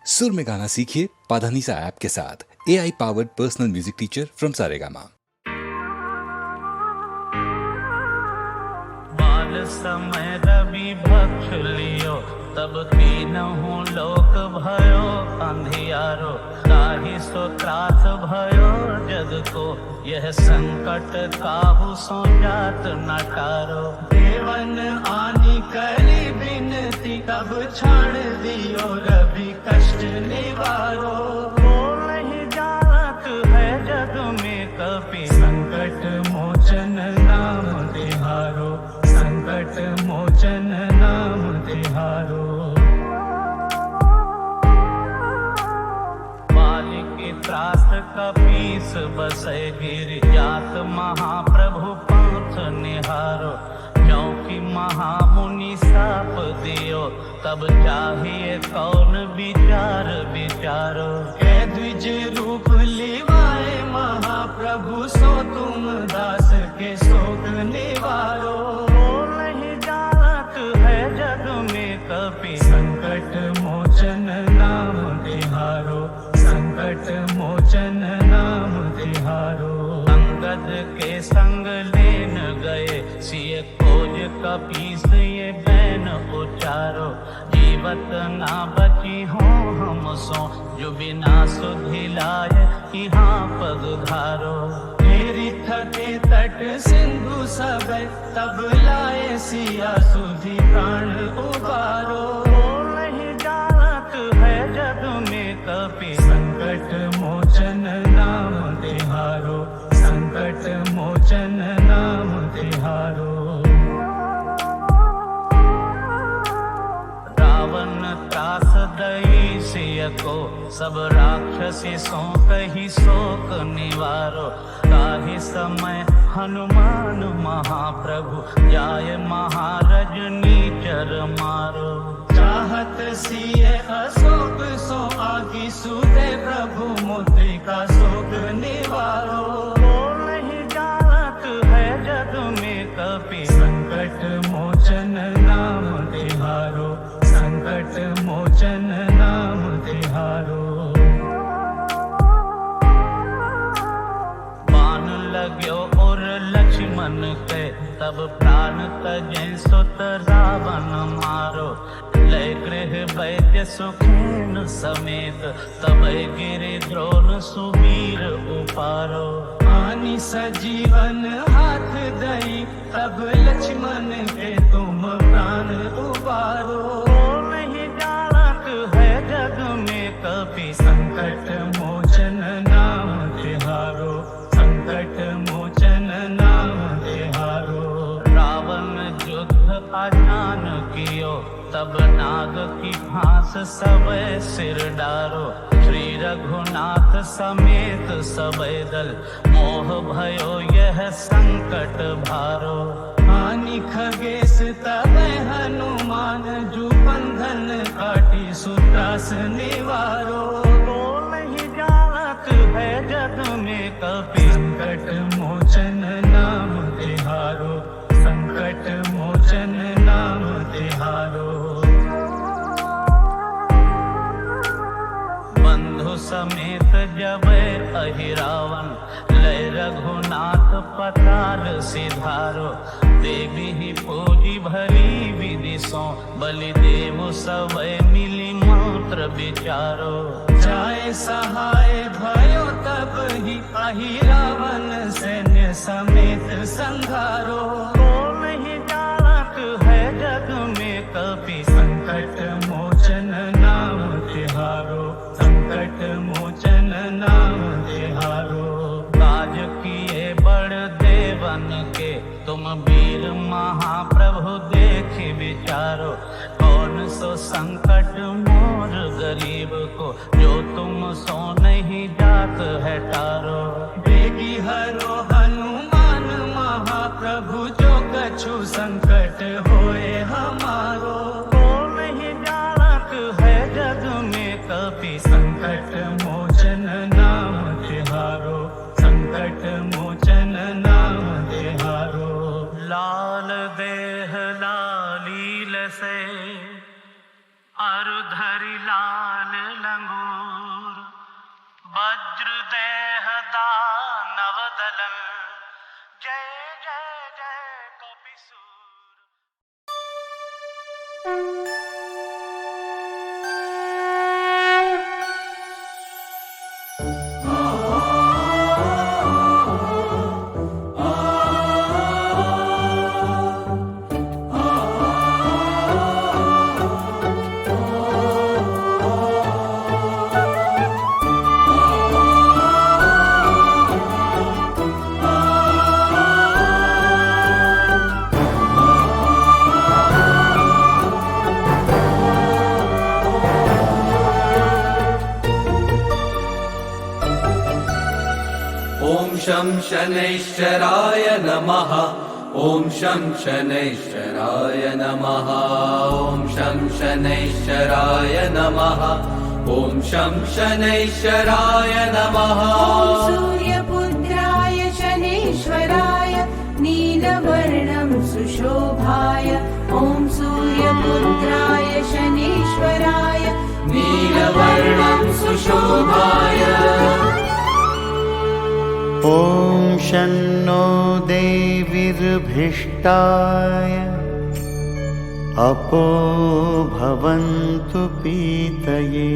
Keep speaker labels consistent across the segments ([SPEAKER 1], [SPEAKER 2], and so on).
[SPEAKER 1] सुर में गाना सीखिए पाधानीसा ऐप के साथ। AI powered personal music teacher from Saregama.
[SPEAKER 2] बाल समय रवि भक्ष लियो, तब तीनहु लोक भयो अंधियारो। ताहि सो त्रास भयो जग को, यह संकट काहू सो जात न टारो। देवन आनि करी बिनती, तब छाड़ दियो रवि कष्ट निवारो। बोलहि जात है जग में कपि, संकट मोचन नाम तिहारो। संकट मोचन नाम तिहारो। बालिके त्रास कपीस बसै गिरि, जात महाप्रभु पंथ निहारो। क्योंकि महामुनि साप दियो, तब चाहिए कौन विचार विचारो। कै द्विज रूप लिवाए महाप्रभु, सो तुम दास के शोक निवारो। बोलहि जात है जग में कपि, संकट मोचन नाम तिहारो। संकट मोचन नाम तिहारो। अंगद के संग लेन गए, सिय खोज कपीस ये बैन उचारो। जीवत ना बची हो हम सो, जो बिना सुधि लाए यहाँ पग धारो। मेरी थके तट सिंधु सब, तब लाए सिया सुधि प्राण उबारो। बोलहि जात है जग में कपि, संकट मोचन नाम तिहारो। संकट मोचन नाम तिहारो। रावण त्रास दई सिय को, सब राक्षसी सो कही शोक निवारो। ताहि समय हनुमान महाप्रभु, जाय महारज नीचर मारो। चाहत सिय अशोक सो आगी, सुते प्रभु मुद्रिका शोक निवारो। बोलहि जात है जग में कपि, संकट मोचन नाम तिहारो। संकट मोचन नाम तिहारो। बाण लाग्यो और लक्ष्मण के, तब प्राण तजै सुत रावण मारो। लय गृह वैद्य सुखेन समेत, तब गिरि द्रोण सुवीर उपारो। आनि सजीवन हाथ दई, तब लक्ष्मण के तुम प्राण उबारो। बोलहि जात है जग में कपि, संकट मोचन नाम तिहारो। संकट मोचन नाम तिहारो। रावण युद्ध अजान कियो, तब नाग की फांस सबे सिर डारो। श्री रघुनाथ समेत सबे दल, मोह भयो यह संकट भारो। आनि खगेश तब हनुमान, जू बंधन काटी सुत्रास निवारो। बोलहि जात है जग में कपि, संकट मोचन नाम तिहारो। संकट मोचन नाम तिहारो। बंधु समेत जब अहिरावन, लय रघुनाथ पताल सिधारो। देवी ही पूजी भली विधि सो, बलि देव सब मिली मंत्र विचारो। जाय सहाय भयो तब ही, अहिरावन सैन्य समेत संघारो। बोलहि जात है जग में कपि, संकट मोचन नाम तिहारो। संकट मोचन नाम तिहारो। काज किए बड़ देवन के, तुम वीर महाप्रभु देखि विचारो। कौन सो संकट मोर गरीब को, जो तुम सो नहीं जात है टारो। बेगी हरो हनुमान महाप्रभु, जो कछु संकट होए हमारो। बोलहि जात है जग में कपि, संकट मोचन नाम तिहारो। संकट मोचन नाम तिहारो। लाल देह लालील से, अरु धरि लाल लंग चलन जय जय जय कपिसूर।
[SPEAKER 3] ॐ शं शनैश्चराय नमः। ॐ शं शनैश्चराय नमः। ॐ शं शनैश्चराय नमः। ॐ शं शनैश्चराय नमः।
[SPEAKER 4] सूर्यपुत्राय शनेश्वराय नीलवर्णं सुशोभाय। ॐ सूर्यपुत्राय शनेश्वराय
[SPEAKER 3] नीलवर्णं सुशोभाय।
[SPEAKER 5] ॐ शन्नो देवीर्भिष्टाय अपो भवन्तु पीतये।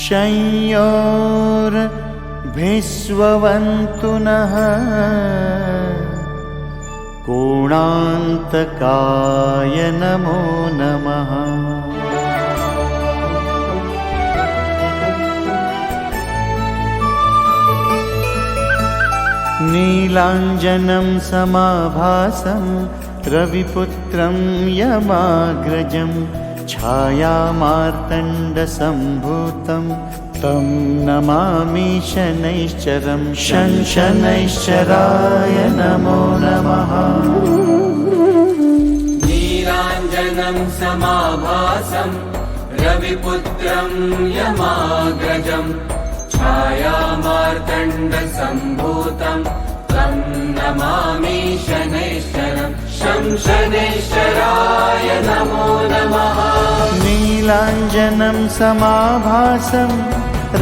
[SPEAKER 5] शंयोर्भिस्वन्तु नः कोणान्तकाय नमो नमः। नीलाञ्जनं समाभासं रविपुत्रं यमाग्रजं छायामार्तण्डसम्भूतं तं नमामि शनैश्चरं। शनैश्चराय नमो नमः।
[SPEAKER 3] नीलाञ्जनं समाभासं रविपुत्रं यमाग्रजं छायामार्तण्डसम्भूतं तं नमामि शनैश्चरं। शनैश्चराय नमो नमः।
[SPEAKER 5] नीलाञ्जनं समाभासं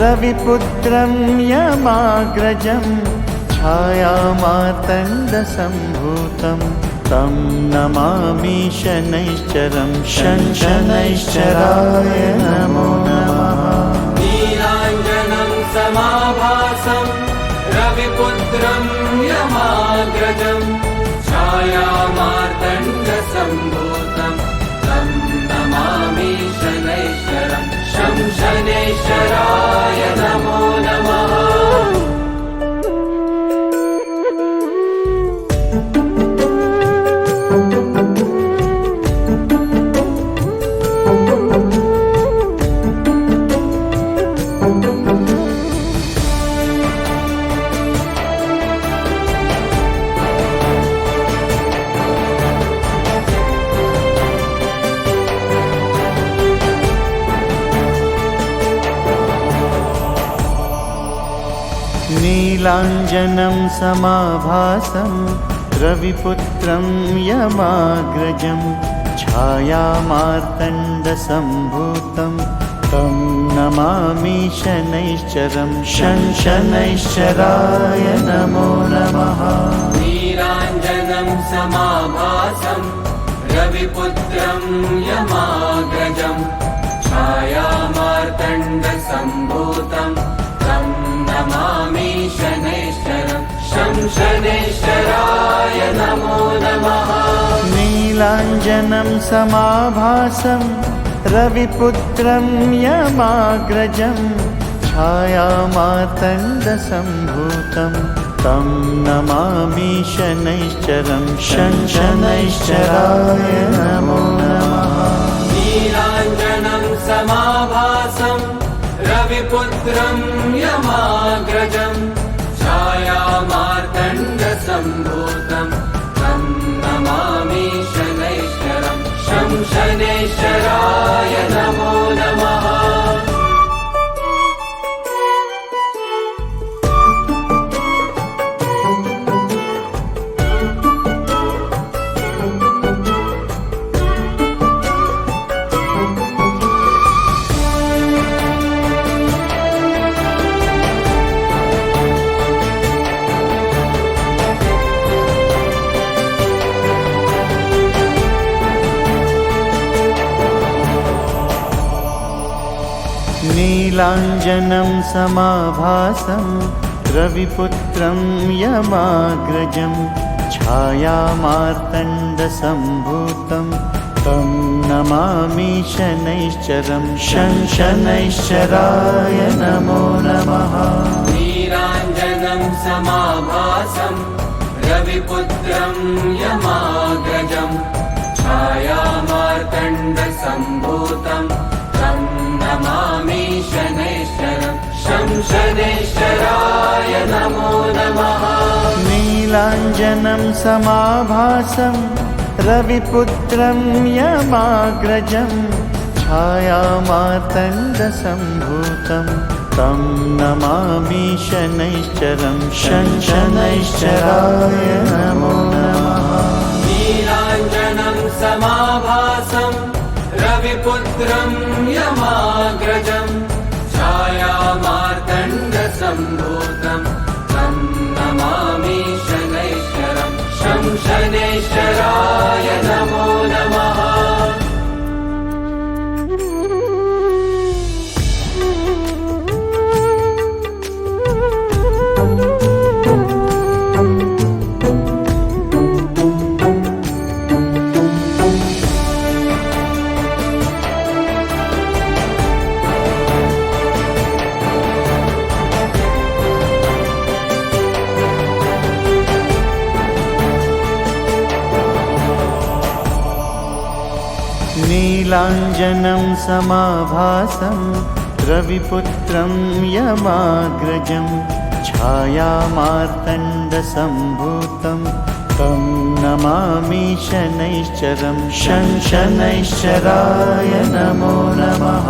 [SPEAKER 5] रविपुत्रं यमाग्रजं छायामार्तण्डसम्भूतं तं नमामि शनैश्चरं। शनैश्चराय नमो नमः।
[SPEAKER 3] नीलाञ्जनं समाभासं रविपुत्रं यमाग्रजं छायामार्तण्डसम्भूतं तं नमामि शनैश्चरं। शनैश्चराय नमो नमः।
[SPEAKER 5] नीलाञ्जनं समाभासं रविपुत्रं यमाग्रजं छायामार्तण्डसम्भूतं तं नमामि शनैश्चरं। शनैश्चराय नमो नमः।
[SPEAKER 3] नीलाञ्जनं समाभासं रविपुत्रं यमाग्रजं छायामार्तण्डसम्भूतं तं नमामि शनैश्चरं। शनैश्चराय नमो नमः।
[SPEAKER 5] नीलाञ्जनं समाभासं रविपुत्रं यमाग्रजं छायामार्तण्डसम्भूतं तं नमामि शनैश्चरं। शनैश्चराय नमो नमः।
[SPEAKER 3] नीलाञ्जनं समाभासं रविपुत्रं यमाग्रजं छायामार्तण्डसम्भूतं तं नमामि शनैश्चरं। शनैश्चराय नमो नमः।
[SPEAKER 5] नीलाञ्जनं समाभासं रविपुत्रं यमाग्रजं छायामार्तण्डसम्भूतं तं नमामि शनैश्चरं शनैश्चराय नमो नमः।
[SPEAKER 3] नीलाञ्जनं समाभासं रविपुत्रं यमाग्रजं छायामार्तण्डसम्भूतं तं नमामि शनैश्चरं शनैश्चराय नमो नमः।
[SPEAKER 5] नीलाञ्जनं समाभासं रविपुत्रं यमाग्रजं छायामार्तण्डसम्भूतं तं नमामि शनैश्चरं शनैश्चराय नमो नमः।
[SPEAKER 3] नीलाञ्जनं समाभासं रविपुत्रं यमाग्रजं छायामार्तण्डसम्भूतं तं नमामि शनैश्चरं शनैश्चराय नमो नमः।
[SPEAKER 5] नीलाञ्जनं समाभासं रविपुत्रं यमाग्रजं छायामार्तण्डसम्भूतं तं नमामि शनैश्चरं शनैश्चराय नमो नमः।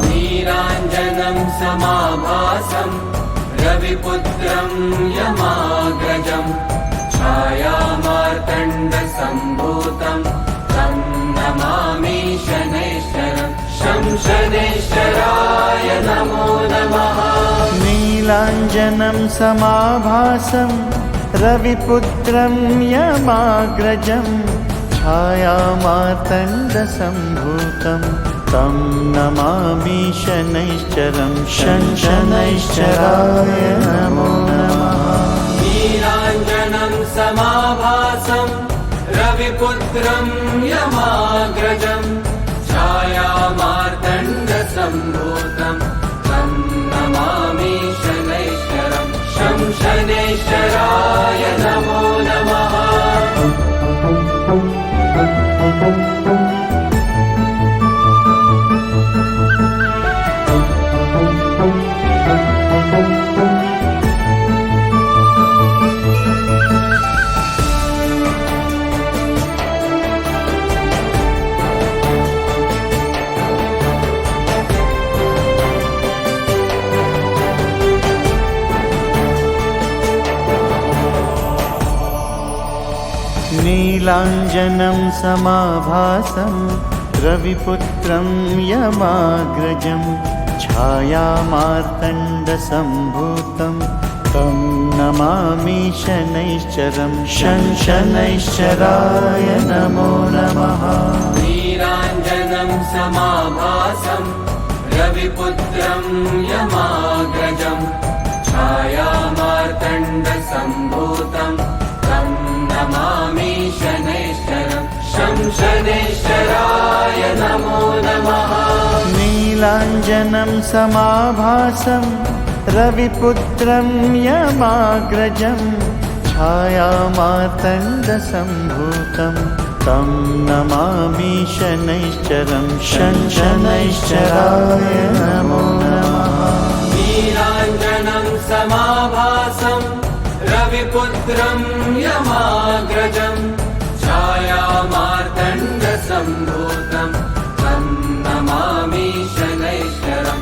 [SPEAKER 3] नीलाञ्जनं समाभासं रविपुत्रं यमाग्रजं छायामार्तण्डसम्भूतं तं नमामि शनैश्चरं शनैश्चराय नमो नमः।
[SPEAKER 5] नीलाञ्जनं समाभासं रविपुत्रं यमाग्रजं छायामार्तण्डसम्भूतं तं नमामि शनैश्चरं शनैश्चराय नमो नमः।
[SPEAKER 3] नीलाञ्जनं समाभासं रविपुत्रं यमाग्रजं छायामार्तण्डसम्भूतं तं नमामि शनैश्चरं शनैश्चराय नमो नमः।
[SPEAKER 5] नीलाञ्जनं समाभासं रविपुत्रं यमाग्रजं छायामार्तण्डसम्भूतं तं नमामि शनैश्चरं शनैश्चराय नमो नमः।
[SPEAKER 3] नीलाञ्जनं समाभासं रविपुत्रं यमाग्रजं छायामार्तण्डसम्भूतं तं नमामि शनैश्चरं शनैश्चराय नमो नमः।
[SPEAKER 5] नीलाञ्जनं समाभासं रविपुत्रं यमाग्रजं छायामार्तण्डसम्भूतं तं नमामि शनैश्चरं शनैश्चराय नमो नमः।
[SPEAKER 3] नीलाञ्जनं समाभासं रविपुत्रं यमाग्रजं छायामार्तण्डसम्भूतं तं नमामि शनैश्चरं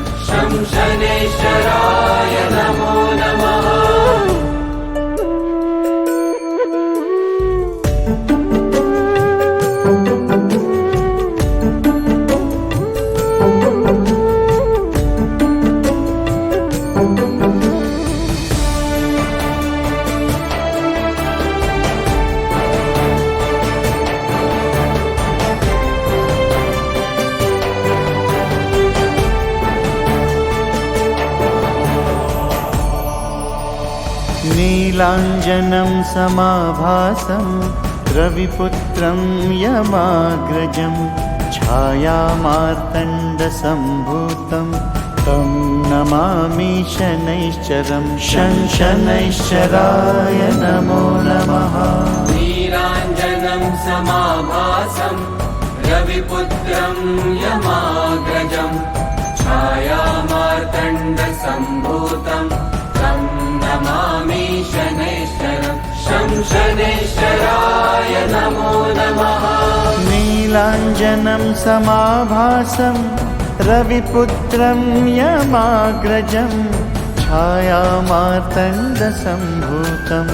[SPEAKER 3] शनैश्चराय नमो नमः।
[SPEAKER 5] नीलाञ्जनं समाभासं रविपुत्रं यमाग्रजं छायामार्तण्डसम्भूतं तं नमामि शनैश्चरं शनैश्चराय नमो नमः।
[SPEAKER 3] नीलाञ्जनं समाभासं रविपुत्रं यमाग्रजं छायामार्तण्डसम्भूतं तं नमामि शनैश्चरं शनैश्चराय नमो नमः।
[SPEAKER 5] नीलाञ्जनं समाभासं रविपुत्रं यमाग्रजं छायामार्तण्डसम्भूतं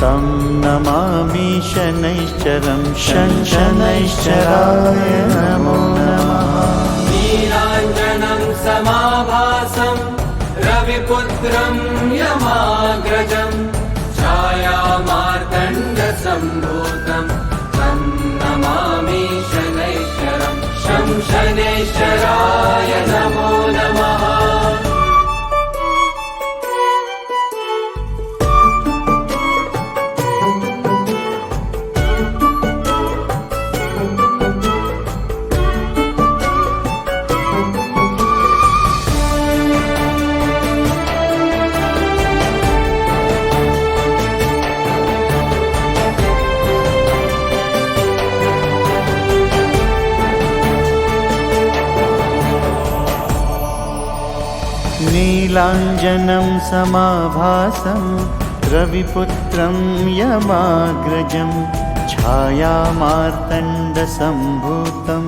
[SPEAKER 5] तं नमामि शनैश्चरं शनैश्चराय नमो नमः।
[SPEAKER 3] नीलाञ्जनं समाभासं रविपुत्रं यमाग्रजं छायामार्तण्डसम्भूतं तं नमामि शनैश्चरं शनैश्चराय नमो नमः।
[SPEAKER 5] नीलाञ्जनं समाभासं रविपुत्रं यमाग्रजं छायामार्तण्डसम्भूतं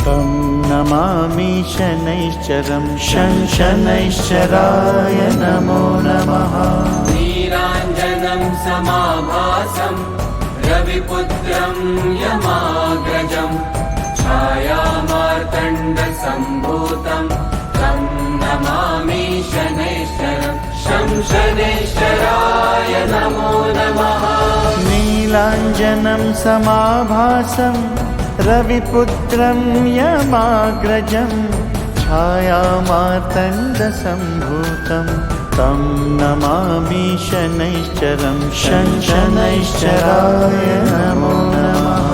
[SPEAKER 5] तं नमामि शनैश्चरं शनैश्चराय नमो नमः।
[SPEAKER 3] नीलाञ्जनं समाभासं रविपुत्रं यमाग्रजं छायामार्तण्डसम्भूतं तं नमामि शनैश्चरं शनैश्चराय नमो नमः।
[SPEAKER 5] नीलाञ्जनं समाभासं रविपुत्रं यमाग्रजं छायामार्तण्डसम्भूतं तं नमामि शनैश्चरं शनैश्चराय नमो नमः।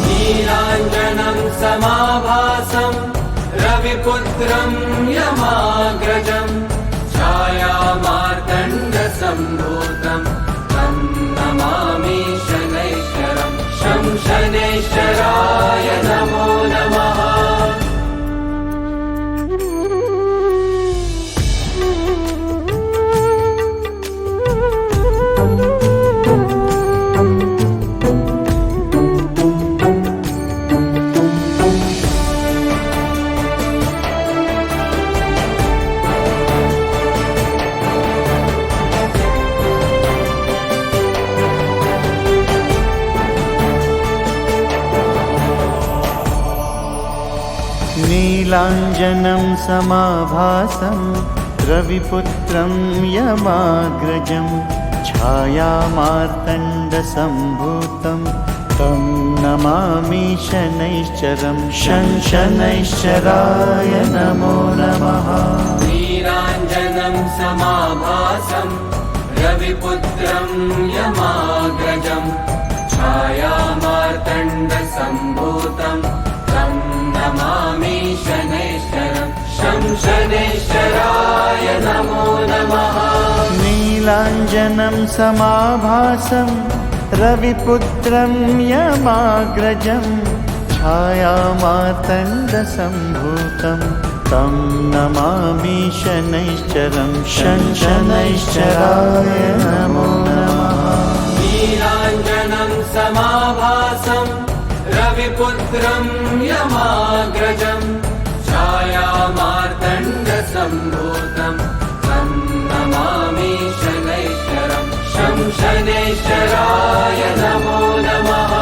[SPEAKER 3] नीलाञ्जनं समाभासं रविपुत्रं यमाग्रजं छायामार्तण्डसम्भूतं तं नमामि शनैश्चरं शनैश्चराय नमो नमः।
[SPEAKER 5] नीलाञ्जनं समाभासं रविपुत्रं यमाग्रजं छायामार्तण्डसम्भूतं तं नमामि शनैश्चरं शनैश्चराय नमो नमः।
[SPEAKER 3] नीलाञ्जनं समाभासं रविपुत्रं यमाग्रजं छायामार्तण्डसम्भूतं तं नमामि शनैश्चरं शनैश्चराय नमो नमः।
[SPEAKER 5] नीलाञ्जनं समाभासं रविपुत्रं यमाग्रजं छायामार्तण्डसम्भूतं तं नमामि शनैश्चरं शनैश्चराय नमो नमः।
[SPEAKER 3] नीलाञ्जनं समाभासं रविपुत्रं यमाग्रजं छायामार्तण्डसम्भूतं तं नमामि शनैश्चरं शनैश्चराय नमो नमः।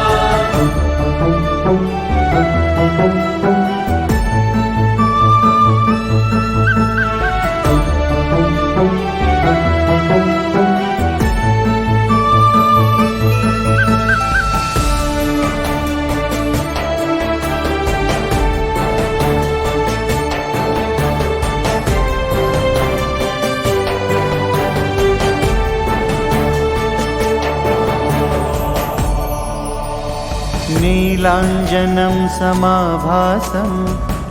[SPEAKER 5] नीलाञ्जनं समाभासं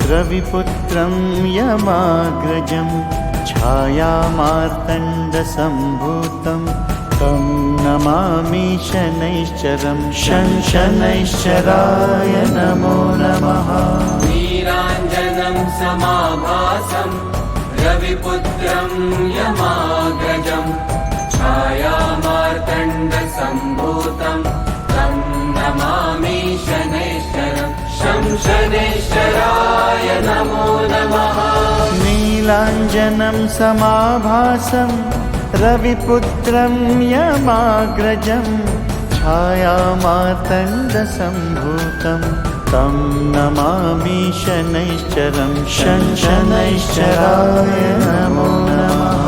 [SPEAKER 5] रविपुत्रं यमाग्रजं छायामार्तण्डसम्भूतं तं नमामि शनैश्चरं शनैश्चराय नमो नमः।
[SPEAKER 3] नीलाञ्जनं समाभासं रविपुत्रं यमाग्रजं छायामार्तण्डसम्भूतं तं नमामि शनैश्चरं शनैश्चराय नमो नमः।
[SPEAKER 5] नीलाञ्जनं समाभासं रविपुत्रं यमाग्रजं छायामार्तण्डसम्भूतं तं नमामि शनैश्चरं शनैश्चराय नमो नमः।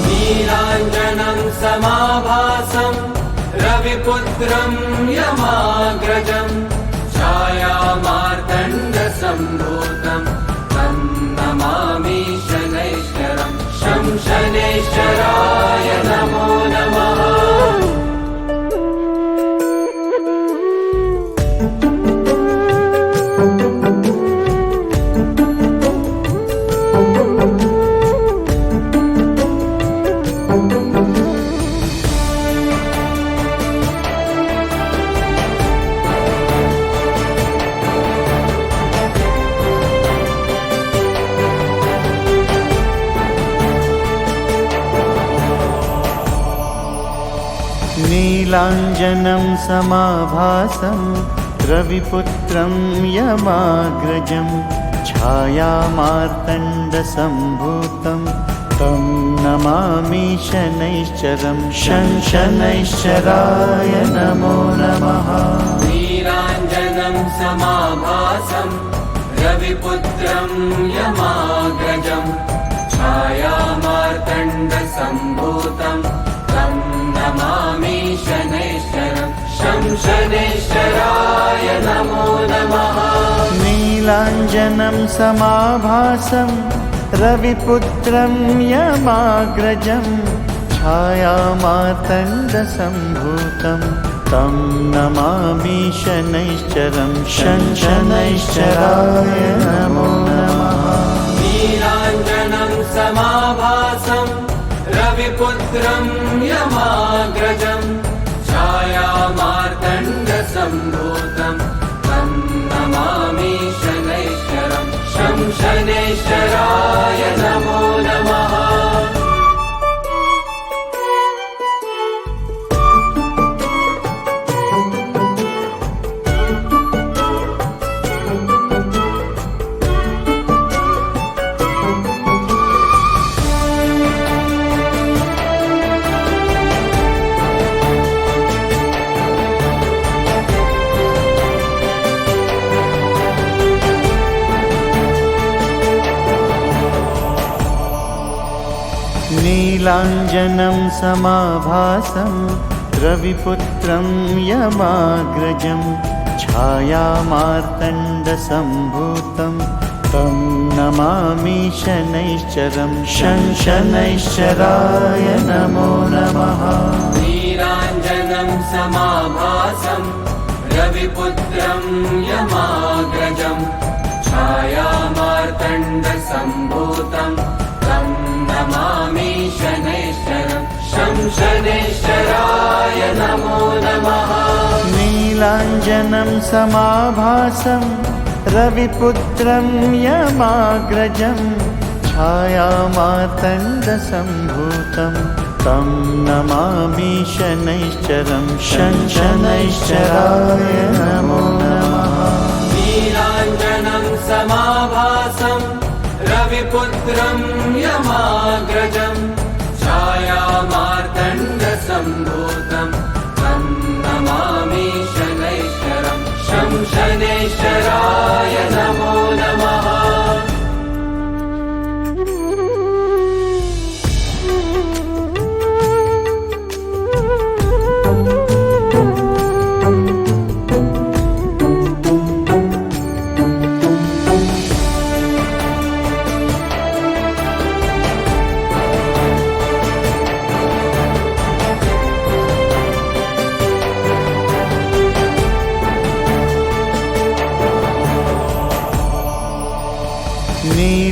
[SPEAKER 3] नीलाञ्जनं समाभासं रविपुत्रं यमाग्रजं छायामार्तण्डसम्भूतं तं नमामि शनैश्चरं शनैश्चराय नमो नमः।
[SPEAKER 5] नीलाञ्जनं समाभासं रविपुत्रं यमाग्रजं छायामार्तण्डसम्भूतं तं नमामि शनैश्चरं शनैश्चराय नमो नमः।
[SPEAKER 3] नीलाञ्जनं समाभासं रविपुत्रं यमाग्रजं छायामार्तण्डसम्भूतं तं नमामि शनैश्चरं शनैश्चराय नमो नमः।
[SPEAKER 5] नीलाञ्जनं समाभासं रविपुत्रं यमाग्रजं छायामार्तण्डसम्भूतं तं नमामि शनैश्चरं शनैश्चराय नमो नमः।
[SPEAKER 3] नीलाञ्जनं समाभासं रविपुत्रं यमाग्रजं छायामार्तण्डसम्भूतं तं नमामि शनैश्चरं शनैश्चराय नमो नमः।
[SPEAKER 5] नीलाञ्जनं समाभासं रविपुत्रं यमाग्रजं छायामार्तण्डसम्भूतं तं नमामि शनैश्चरं शनैश्चराय नमो नमः।
[SPEAKER 3] नीलाञ्जनं समाभासं रविपुत्रं यमाग्रजं छायामार्तण्डसम्भूतं तं नमामि शनैश्चरं शनैश्चराय नमो नमः।
[SPEAKER 5] नीलाञ्जनं समाभासं रविपुत्रं यमाग्रजं छायामार्तण्डसम्भूतं तं नमामि शनैश्चरं शनैश्चराय नमो नमः।
[SPEAKER 3] नीलाञ्जनं समाभासं रविपुत्रं यमाग्रजं छायामार्तण्डसम्भूतं तं नमामि शनैश्चरं शनैश्चराय नमो नमः।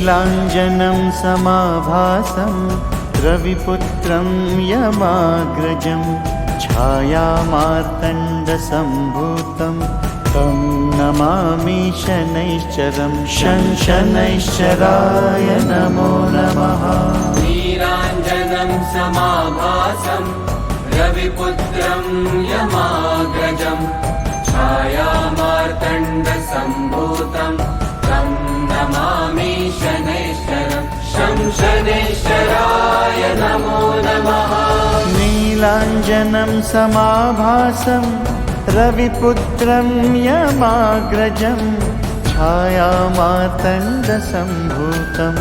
[SPEAKER 5] नीलाञ्जनं समाभासं रविपुत्रं यमाग्रजं छायामार्तण्डसम्भूतं तं नमामि शनैश्चरं शनैश्चराय नमो नमः।
[SPEAKER 3] नीलाञ्जनं समाभासं रविपुत्रं यमाग्रजं छायामार्तण्डसम्भूतं तं नमामि शनैश्चरं शनैश्चराय नमो नमः।
[SPEAKER 5] नीलाञ्जनं समाभासं रविपुत्रं यमाग्रजं छायामार्तण्डसम्भूतं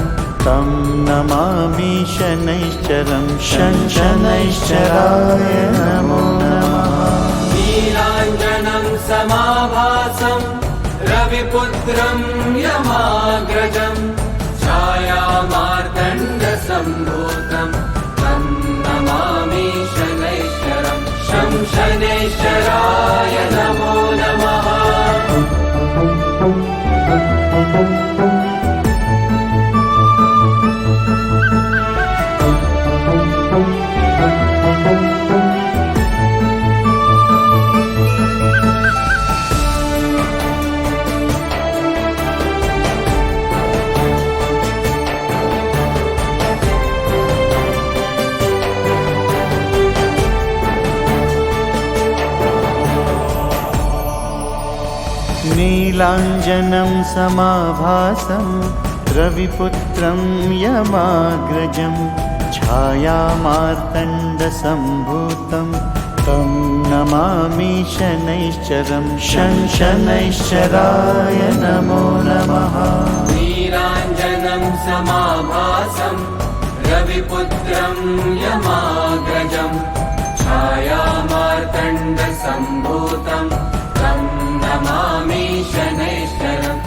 [SPEAKER 5] तं नमामि शनैश्चरं शनैश्चराय नमो नमः।
[SPEAKER 3] नीलाञ्जनं समाभासं रविपुत्रं यमाग्रजं छायामार्तण्डसम्भूतं तं नमामि शनैश्चरं शनैश्चराय नमो नमः।
[SPEAKER 5] नीलाञ्जनं समाभासं रविपुत्रं यमाग्रजं छायामार्तण्डसम्भूतं तं नमामि शनैश्चरं शनैश्चराय नमो नमः।
[SPEAKER 3] नीलाञ्जनं समाभासं रविपुत्रं यमाग्रजं छायामार्तण्डसम्भूतं तं नमामि शनैश्चरं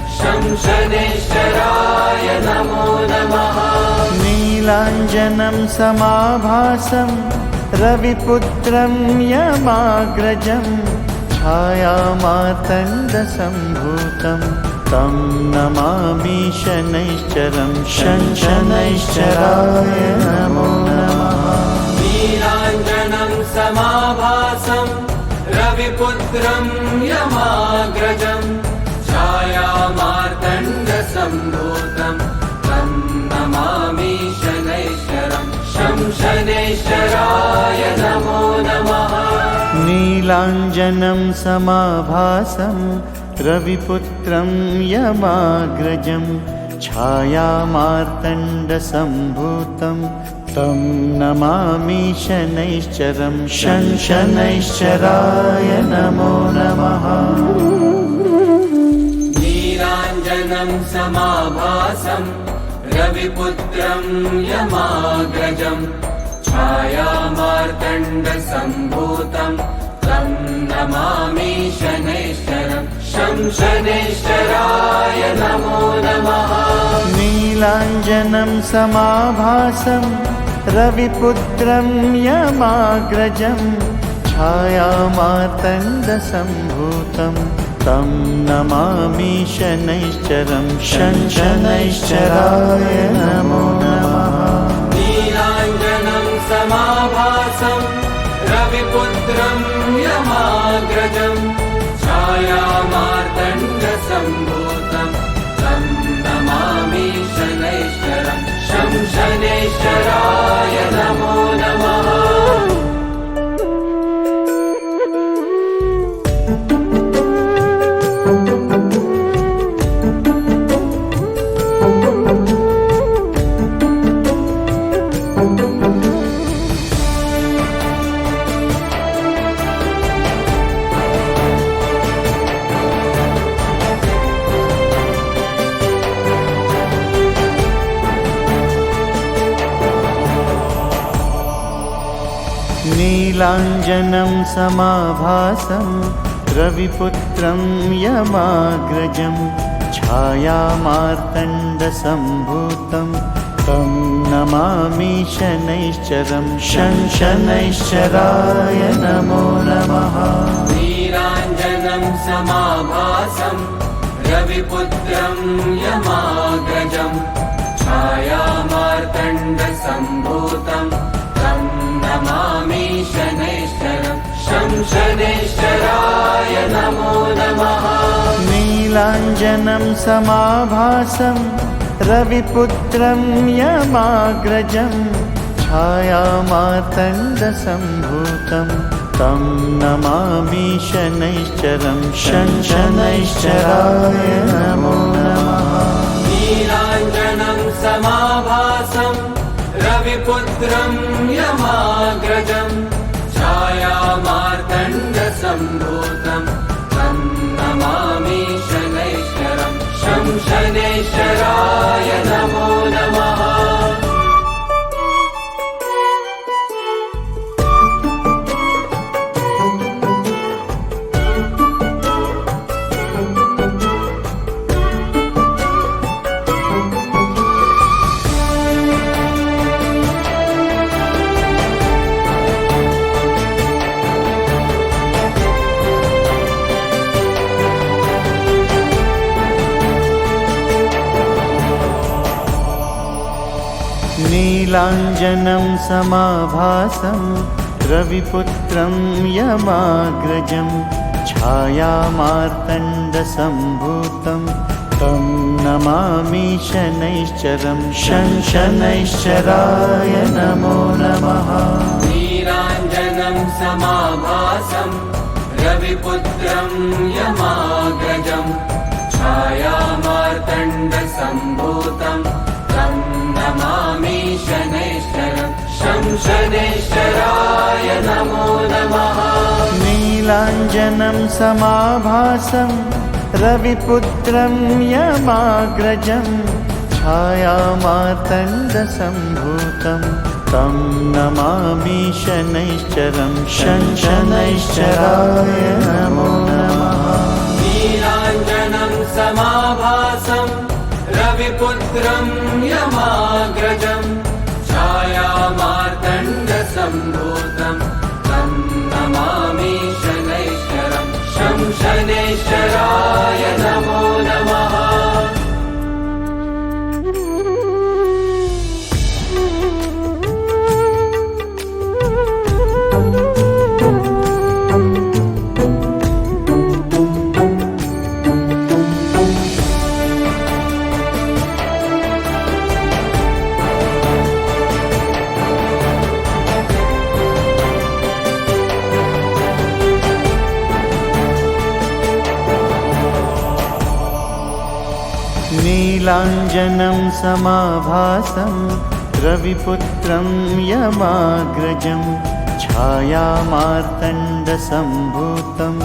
[SPEAKER 3] शनैश्चराय नमो नमः।
[SPEAKER 5] नीलाञ्जनं समाभासं रविपुत्रं यमाग्रजं छायामार्तण्डसम्भूतं तं नमामि शनैश्चरं शनैश्चराय नमो नमः।
[SPEAKER 3] नीलाञ्जनं समाभासं रविपुत्रं यमाग्रजं छायामार्तण्डसम्भूतं तं नमामि शनैश्चरं शनैश्चराय नमो नमः।
[SPEAKER 5] नीलाञ्जनं समाभासं रविपुत्रं यमाग्रजं छायामार्तण्डसम्भूतं तं नमामि शनैश्चरं शनैश्चराय नमो नमः।
[SPEAKER 3] नीलाञ्जनं समाभासं रविपुत्रं यमाग्रजं छायामार्तण्डसम्भूतं तं नमामि शनैश्चरं शनैश्चराय नमो नमः।
[SPEAKER 5] नीलाञ्जनं समाभासं रविपुत्रं यमाग्रजं छायामार्तण्डसम्भूतं तं नमामि शनैश्चरं शनैश्चराय नमो नमः।
[SPEAKER 3] नीलाञ्जनं समाभासं रविपुत्रं यमाग्रजं छायामार्तण्डसम्भूतं तं नमामि शनैश्चरं शनैश्चराय नमो नमः।
[SPEAKER 5] नीलाञ्जनं समाभासं रविपुत्रं यमाग्रजं छायामार्तण्डसम्भूतं तं नमामि शनैश्चरं शनैश्चराय नमो नमः।
[SPEAKER 3] नीलाञ्जनं समाभासं रविपुत्रं यमाग्रजं छायामार्तण्डसम्भूतं तं नमामि शनैश्चरम् शं शनैश्चराय नमो नमः
[SPEAKER 5] नीलाञ्जनं समाभासं रविपुत्रं यमाग्रजं छायामार्तण्डसम्भूतं तं नमामि शनैश्चरं शनैश्चराय नमो नमः
[SPEAKER 3] नीलाञ्जनं समाभासं रविपुत्रं यमाग्रजं छायामार्तण्डसम्भूतं तं नमामि शनैश्चरं शं शनैश्चराय नमो नमः
[SPEAKER 5] नीलाञ्जनं समाभासं रविपुत्रं यमाग्रजं छायामार्तण्डसम्भूतं तं नमामि शनैश्चरं शनैश्चराय नमो नमः
[SPEAKER 3] नीलाञ्जनं समाभासं रविपुत्रं यमाग्रजं छायामार्तण्डसम्भूतं तं नमामि शनैश्चरं शं शनैश्चराय नमो नमः
[SPEAKER 5] नीलाञ्जनं समाभासं रविपुत्रं यमाग्रजं छायामार्तण्डसम्भूतं तं नमामि शनैश्चरं शनैश्चराय नमो नमः
[SPEAKER 3] नीलाञ्जनं समाभासं रविपुत्रं यमाग्रजं छायामार्तण्डसम्भूतं तं नमामि शनैश्चरं शं शनैश्चराय नमो नमः
[SPEAKER 5] नीलाञ्जनं समाभासं रविपुत्रं यमाग्रजं छायामार्तण्डसम्भूतं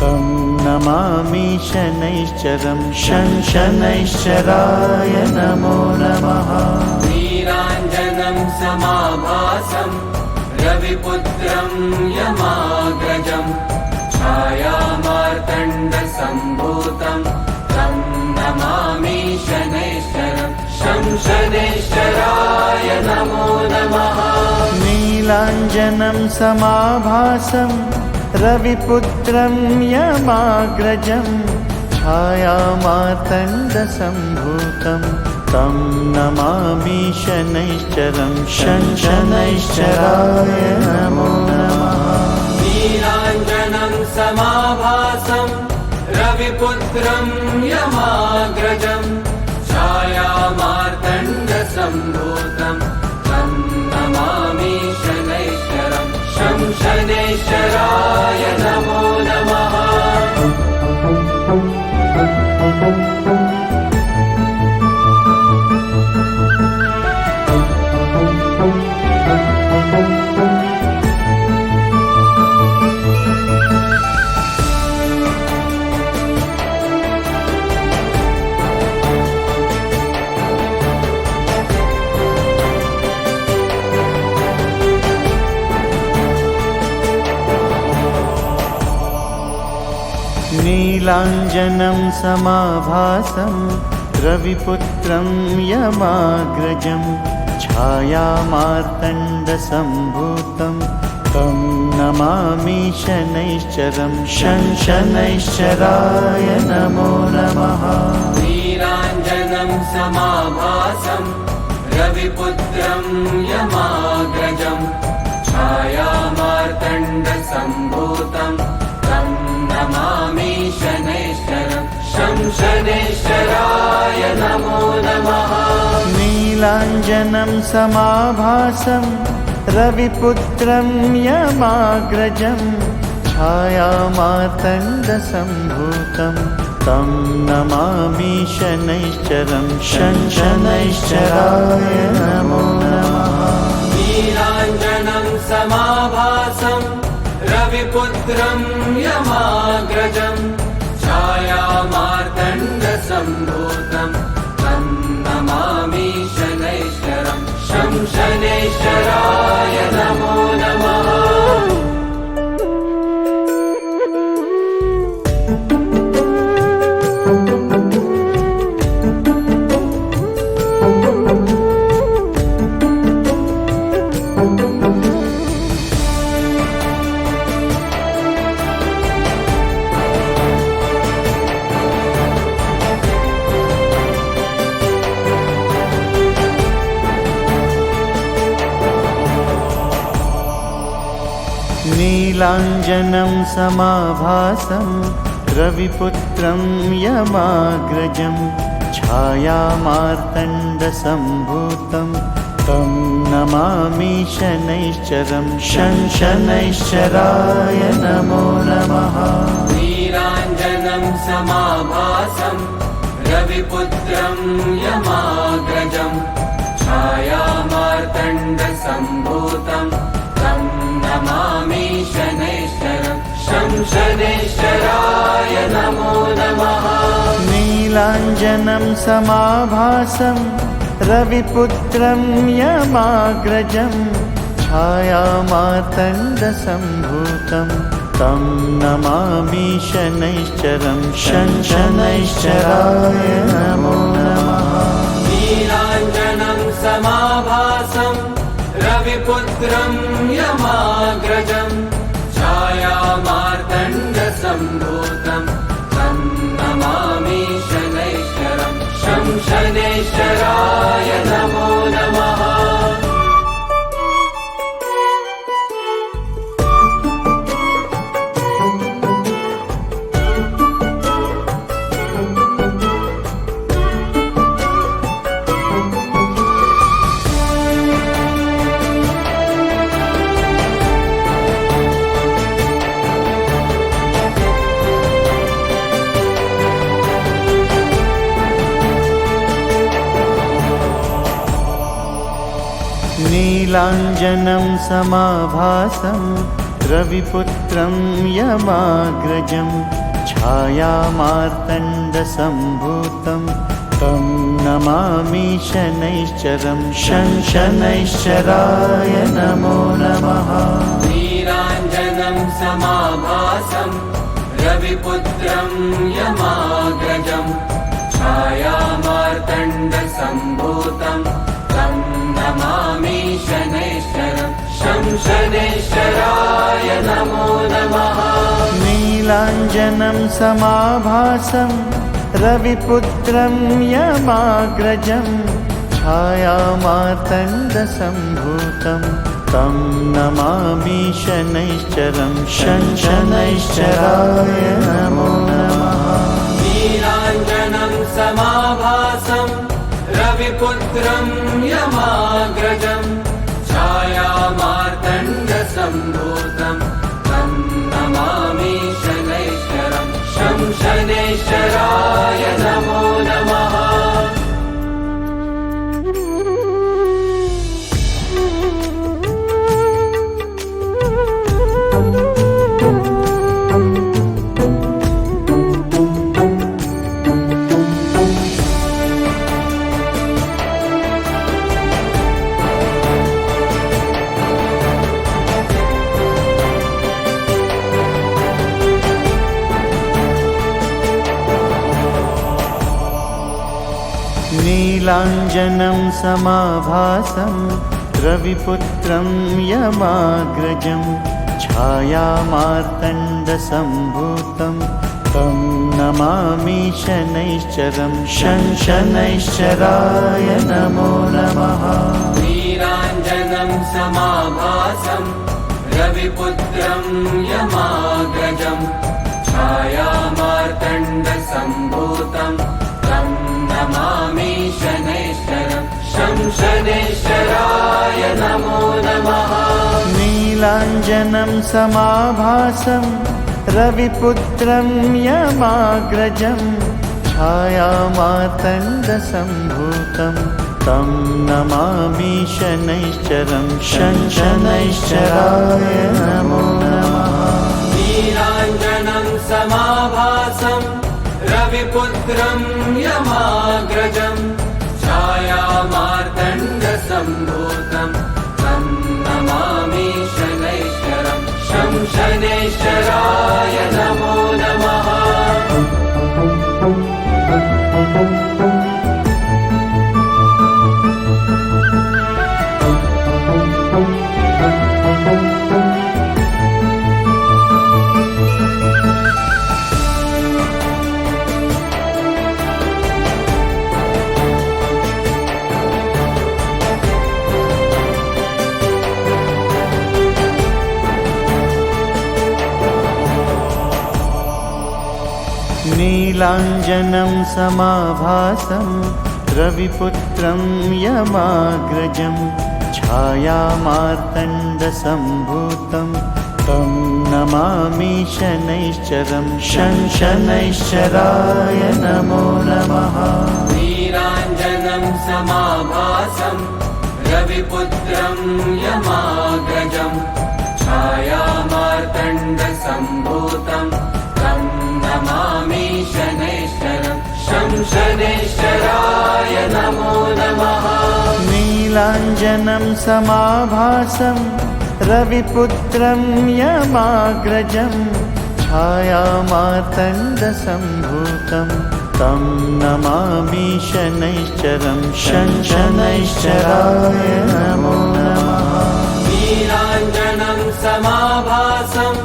[SPEAKER 5] तं नमामि शनैश्चरं शनैश्चराय नमो नमः
[SPEAKER 3] नीलाञ्जनं समाभासं रविपुत्रं यमाग्रजं छायामार्तण्डसम्भूतं तं नमामि शनैश्चरं शं शनैश्चराय नमो नमः
[SPEAKER 5] नीलाञ्जनं समाभासं रविपुत्रं यमाग्रजं छायामार्तण्डसम्भूतं तं नमामि शनैश्चरं शनैश्चराय नमो नमः
[SPEAKER 3] नीलाञ्जनं समाभासं रविपुत्रं यमाग्रजं छायामार्तण्डसम्भूतं तं नमामि शनैश्चरं शं शनैश्चराय नमो नमः
[SPEAKER 5] नीलाञ्जनं समाभासं रविपुत्रं यमाग्रजं छायामार्तण्डसम्भूतं तं नमामि शनैश्चरं शनैश्चराय नमो नमः
[SPEAKER 3] नीलाञ्जनं नीलाञ्जनं समाभासं रविपुत्रं यमाग्रजं छायामार्तण्डसम्भूतं तं नमामि शनैश्चरं शं शनैश्चराय नमो नमः।
[SPEAKER 5] नीलाञ्जनं समाभासं रविपुत्रं यमाग्रजं छायामार्तण्डसम्भूतं तं नमामि शनैश्चरं शनैश्चराय नमो नमः।
[SPEAKER 3] नीलाञ्जनं समाभासं रविपुत्रं यमाग्रजं छायामार्तण्डसम्भूतं तं नमामि शनैश्चरं शं शनैश्चराय नमो नमः।
[SPEAKER 5] नीलाञ्जनं समाभासं रविपुत्रं यमाग्रजं छायामार्तण्डसम्भूतं तं नमामि शनैश्चरं शनैश्चराय नमो नमः।
[SPEAKER 3] नीलाञ्जनं समाभासं रविपुत्रं यमाग्रजं छायामार्तण्डसम्भूतं तं नमामि शनैश्चरं शं शनैश्चराय नमो नमः।
[SPEAKER 5] नीलाञ्जनं समाभासं रविपुत्रं यमाग्रजं छायामार्तण्डसम्भूतं तं नमामि शनैश्चरं शनैश्चराय नमो नमः।
[SPEAKER 3] नीलाञ्जनं समाभासं रविपुत्रं यमाग्रजं छायामार्तण्डसम्भूतं तं नमामि शनैश्चरं शं शनैश्चराय नमो नमः।
[SPEAKER 5] नीलाञ्जनं समाभासं रविपुत्रं यमाग्रजं छायामार्तण्डसम्भूतं तं नमामि शनैश्चरं शनैश्चराय नमो नमः।
[SPEAKER 3] नीलाञ्जनं समाभासं रविपुत्रं यमाग्रजं छायामार्तण्डसम्भूतं तं नमामि शनैश्चरं शं शनैश्चराय नमो नमः।
[SPEAKER 5] नीलाञ्जनं समाभासं रविपुत्रं यमाग्रजं छायामार्तण्डसम्भूतं तं नमामि शनैश्चरं शनैश्चराय नमो नमः।
[SPEAKER 3] नीलाञ्जनं समाभासं रविपुत्रं यमाग्रजं छायामार्तण्डसम्भूतं तं नमामि शनैश्चरं शं शनैश्चराय नमो नमः।
[SPEAKER 5] नीलाञ्जनं समाभासं रविपुत्रं यमाग्रजं छायामार्तण्डसम्भूतं तं नमामि शनैश्चरं शनैश्चराय नमो नमः
[SPEAKER 3] नीलाञ्जनं समाभासं रविपुत्रं यमाग्रजं छायामार्तण्डसम्भूतं तं नमामि शनैश्चरं शनैश्चराय नमो नमः
[SPEAKER 5] नीलाञ्जनं समाभासं रविपुत्रं यमाग्रजं छायामार्तण्डसम्भूतं तं नमामि शनैश्चरं शनैश्चराय नमो नमः
[SPEAKER 3] नीलाञ्जनं समाभासं रविपुत्रं यमाग्रजं छायामार्तण्डसम्भूतं तं नमामि शनैश्चरं शनैश्चराय नमो नमः
[SPEAKER 5] नीलाञ्जनं समाभासं रविपुत्रं यमाग्रजं छायामार्तण्डसम्भूतं तं नमामि शनैश्चरं शनैश्चराय नमो नमः
[SPEAKER 3] नीलाञ्जनं समाभासं रविपुत्रं यमाग्रजं छायामार्तण्डसम्भूतं तं नमामि शनैश्चरं शनैश्चराय नमो नमः
[SPEAKER 5] नीलाञ्जनं समाभासं रविपुत्रं यमाग्रजं छायामार्तण्डसम्भूतं तं नमामि शनैश्चरं शनैश्चराय नमो नमः
[SPEAKER 3] नीलाञ्जनं समाभासं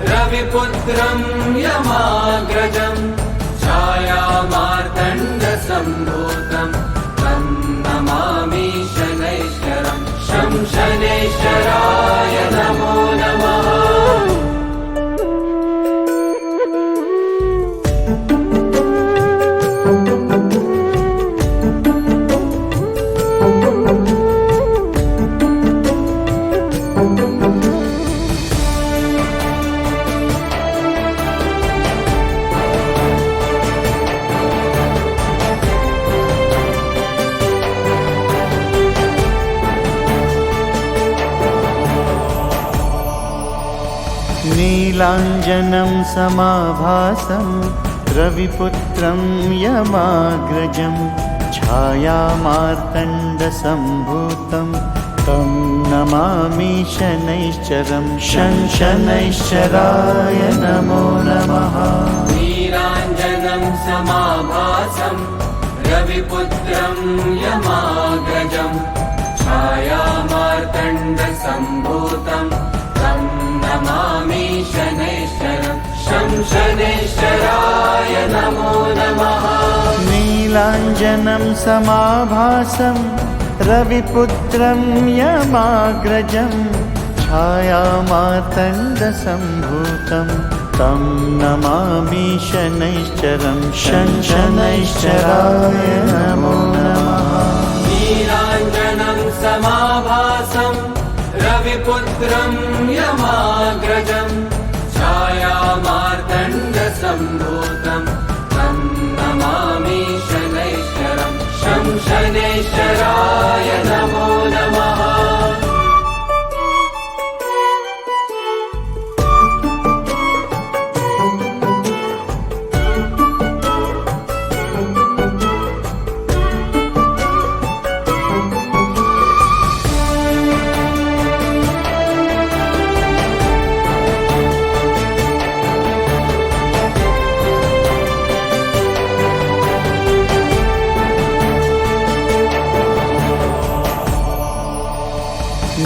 [SPEAKER 3] रविपुत्रं यमाग्रजं छायामार्तण्डसम्भूतं तं नमामि शनैश्चरं शनैश्चराय नमो नमः
[SPEAKER 5] नीलाञ्जनं समाभासं रविपुत्रं यमाग्रजं छायामार्तण्डसम्भूतं तं नमामि शनैश्चरं शनैश्चराय नमो नमः
[SPEAKER 3] नीलाञ्जनं समाभासं रविपुत्रं यमाग्रजं छायामार्तण्डसम्भूतं तं नमामि शनैश्चरं शनैश्चराय नमो नमः
[SPEAKER 5] नीलाञ्जनं समाभासं रविपुत्रं यमाग्रजं छायामार्तण्डसम्भूतं तं नमामि शनैश्चरं शनैश्चराय नमो नमः
[SPEAKER 3] नीलाञ्जनं समाभासं रविपुत्रं यमाग्रजं छायामार्तण्डसम्भूतं तं नमामि शनैश्चरं शनैश्चराय नमो नमः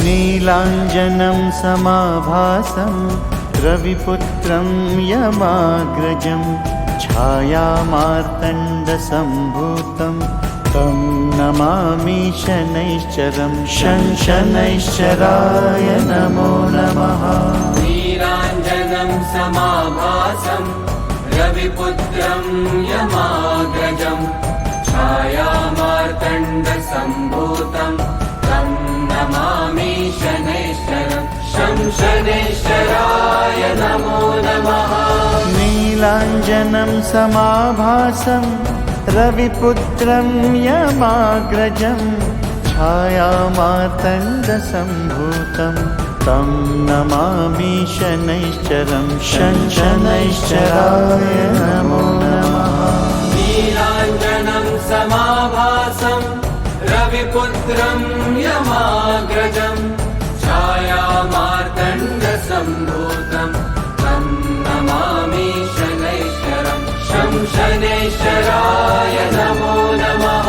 [SPEAKER 5] नीलाञ्जनं समाभासं रविपुत्रं रविपुत्रं यमाग्रजं छायामार्तण्डसम्भूतं तं नमामि शनैश्चरं शनैश्चराय नमो नमः।
[SPEAKER 3] नीलाञ्जनं समाभासं रविपुत्रं यमाग्रजं छायामार्तण्डसम्भूतं तं नमामि शनैश्चरं शनैश्चराय नमो नमः।
[SPEAKER 5] नीलाञ्जनं समाभासं रविपुत्रं यमाग्रजं छायामार्तण्डसम्भूतं तं नमामि शनैश्चरं शनैश्चराय नमो नमः।
[SPEAKER 3] नीलाञ्जनं समाभासं रविपुत्रं यमाग्रजं छायामार्तण्डसम्भूतं तं नमामि शनैश्चरं शनैश्चराय नमो नमः।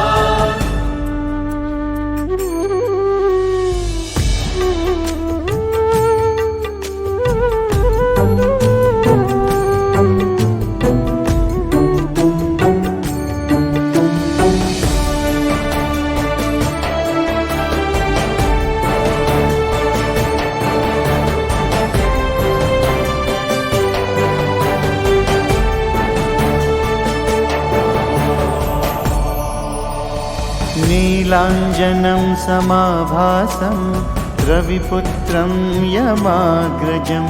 [SPEAKER 5] नीलाञ्जनं समाभासं रविपुत्रं यमाग्रजं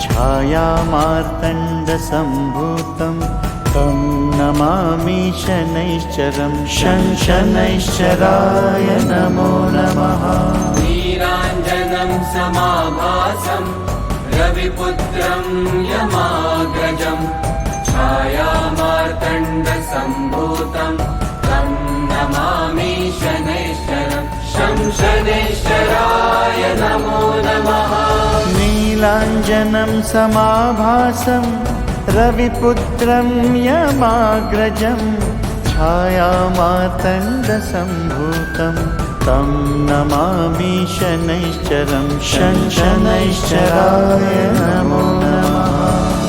[SPEAKER 5] छायामार्तण्डसम्भूतं तं नमामि शनैश्चरं शनैश्चराय नमो नमः।
[SPEAKER 3] नीलाञ्जनं समाभासं रविपुत्रं यमाग्रजं छायामार्तण्डसम्भूतं तं नमामि शनैश्चरं शनैश्चराय नमो नमः।
[SPEAKER 5] नीलाञ्जनं समाभासं रविपुत्रं यमाग्रजं छायामार्तण्डसम्भूतं तं नमामि शनैश्चरं शनैश्चराय नमो नमः।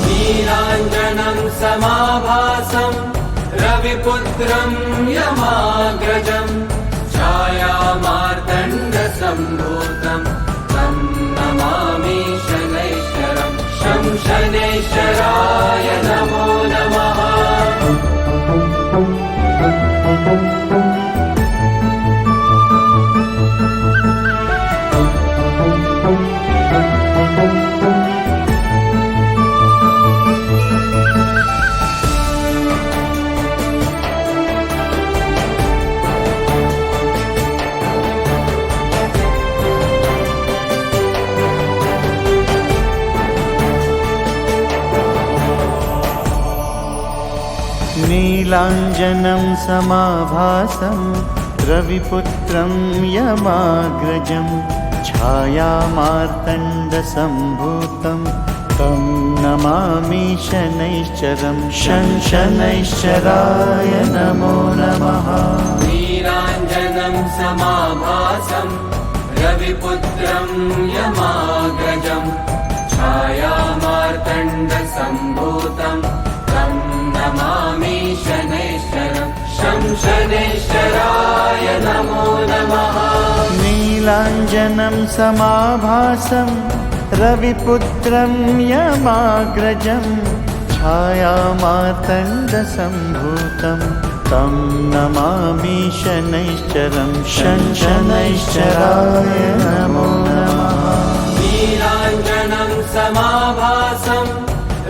[SPEAKER 3] नीलाञ्जनं समाभासं रविपुत्रं यमाग्रजं छायामार्तण्डसम्भूतं तं नमामि शनैश्चरं शनैश्चराय नमो नमः।
[SPEAKER 5] नीलाञ्जनं समाभासं रविपुत्रं यमाग्रजं छायामार्तण्डसम्भूतं तं नमामि शनैश्चरं शनैश्चराय नमो नमः।
[SPEAKER 3] नीलाञ्जनं समाभासं रविपुत्रं यमाग्रजं छायामार्तण्डसम्भूतं तं नमामि शनैश्चरं शनैश्चराय नमो नमः।
[SPEAKER 5] नीलाञ्जनं समाभासं रविपुत्रं यमाग्रजं छायामार्तण्डसम्भूतं तं नमामि शनैश्चरं शनैश्चराय नमो नमः।
[SPEAKER 3] नीलाञ्जनं समाभासं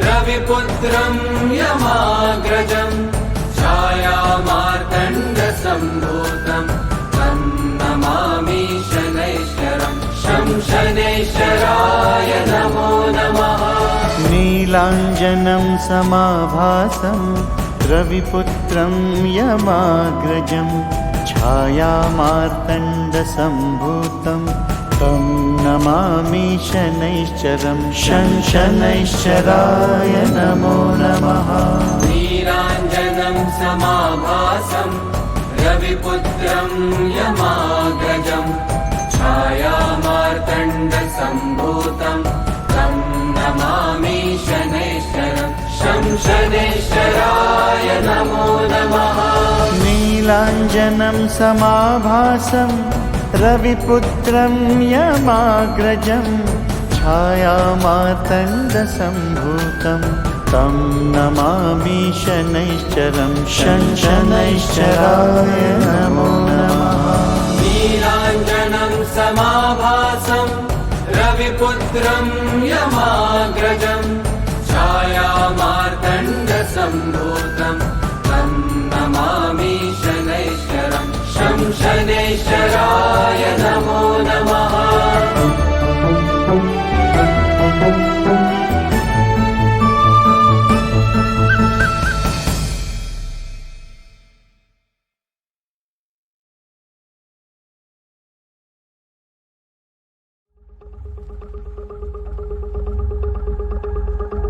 [SPEAKER 3] रविपुत्रं यमाग्रजं छायामार्तण्डसम्भूतं तं नमामि शनैश्चरं शनैश्चराय नमो नमः।
[SPEAKER 5] नीलाञ्जनं समाभासं रविपुत्रं यमाग्रजं छायामार्तण्डसम्भूतं तं नमामि शनैश्चरं शनैश्चराय नमो नमः।
[SPEAKER 3] नीलाञ्जनं समाभासं रविपुत्रं यमाग्रजं छायामार्तण्डसम्भूतं तं नमामि शनैश्चरं शनैश्चराय नमो नमः
[SPEAKER 5] नीलाञ्जनं समाभासं रविपुत्रं यमाग्रजं छायामार्तण्डसम्भूतं तं नमामि शनैश्चरं शनैश्चराय नमो नमः
[SPEAKER 3] नीलाञ्जनं समाभासं रविपुत्रं यमाग्रजं छायामार्तण्डसम्भूतं तं नमामि शनैश्चरं शनैश्चराय नमो नमः